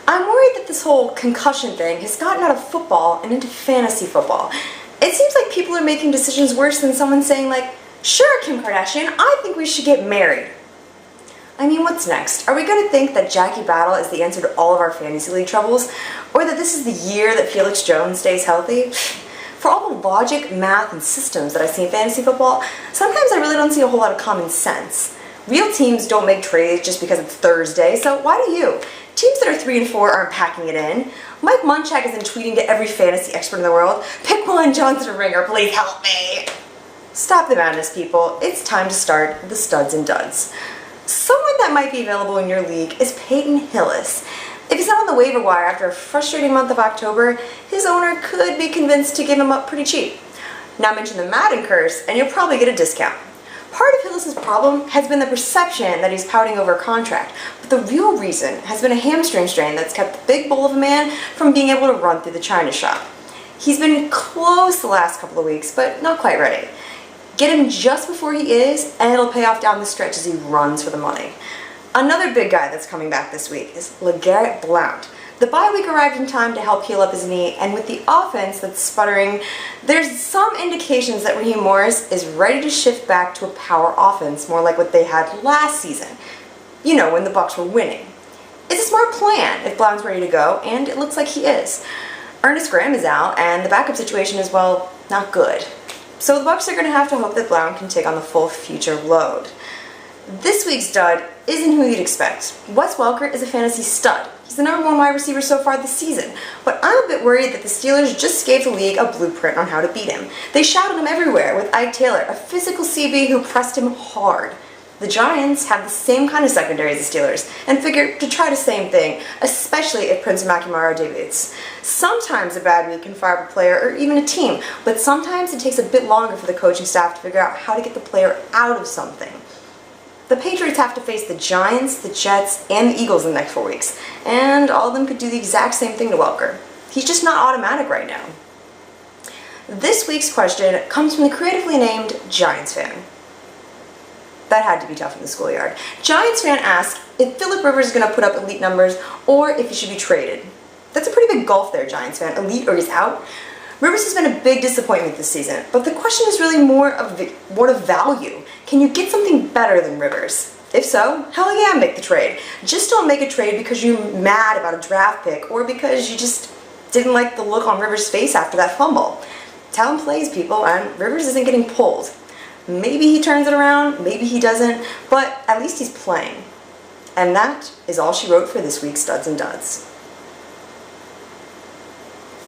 I'm worried that this whole concussion thing has gotten out of football and into fantasy football. It seems like people are making decisions worse than someone saying like, sure, Kim Kardashian, I think we should get married. I mean, what's next? Are we going to think that Jackie Battle is the answer to all of our fantasy league troubles? Or that this is the year that Felix Jones stays healthy? For all the logic, math, and systems that I see in fantasy football, sometimes I really don't see a whole lot of common sense. Real teams don't make trades just because it's Thursday, so why do you? Teams that are 3 and 4 aren't packing it in. Mike Munchak isn't tweeting to every fantasy expert in the world, pick one Johnson or Ringer, please help me. Stop the madness, people. It's time to start the studs and duds. Someone that might be available in your league is Peyton Hillis. If he's not on the waiver wire after a frustrating month of October, his owner could be convinced to give him up pretty cheap. Now mention the Madden curse and you'll probably get a discount. Part of Hillis' problem has been the perception that he's pouting over a contract, but the real reason has been a hamstring strain that's kept the big bull of a man from being able to run through the china shop. He's been close the last couple of weeks, but not quite ready. Get him just before he is, and it'll pay off down the stretch as he runs for the money. Another big guy that's coming back this week is LeGarrette Blount. The bye week arrived in time to help heal up his knee, and with the offense that's sputtering, there's some indications that Raheem Morris is ready to shift back to a power offense, more like what they had last season. You know, when the Bucs were winning. It's a smart plan if Blount's ready to go, and it looks like he is. Ernest Graham is out, and the backup situation is, well, not good. So the Bucs are going to have to hope that Blount can take on the full future load. This week's stud isn't who you'd expect. Wes Welker is a fantasy stud. He's the #1 wide receiver so far this season, but I'm a bit worried that the Steelers just gave the league a blueprint on how to beat him. They shouted him everywhere with Ike Taylor, a physical CB who pressed him hard. The Giants have the same kind of secondary as the Steelers, and figure to try the same thing, especially if Prince Amukamara debuts. Sometimes a bad week can fire up a player or even a team, but sometimes it takes a bit longer for the coaching staff to figure out how to get the player out of something. The Patriots have to face the Giants, the Jets, and the Eagles in the next 4 weeks, and all of them could do the exact same thing to Welker. He's just not automatic right now. This week's question comes from the creatively named Giants fan. That had to be tough in the schoolyard. Giants fan asks if Phillip Rivers is going to put up elite numbers or if he should be traded. That's a pretty big gulf there, Giants fan. Elite or he's out? Rivers has been a big disappointment this season, but the question is really more of value. Can you get something better than Rivers? If so, hell yeah, make the trade. Just don't make a trade because you're mad about a draft pick or because you just didn't like the look on Rivers' face after that fumble. Talent plays, people, and Rivers isn't getting pulled. Maybe he turns it around, maybe he doesn't, but at least he's playing. And that is all she wrote for this week's Studs and Duds.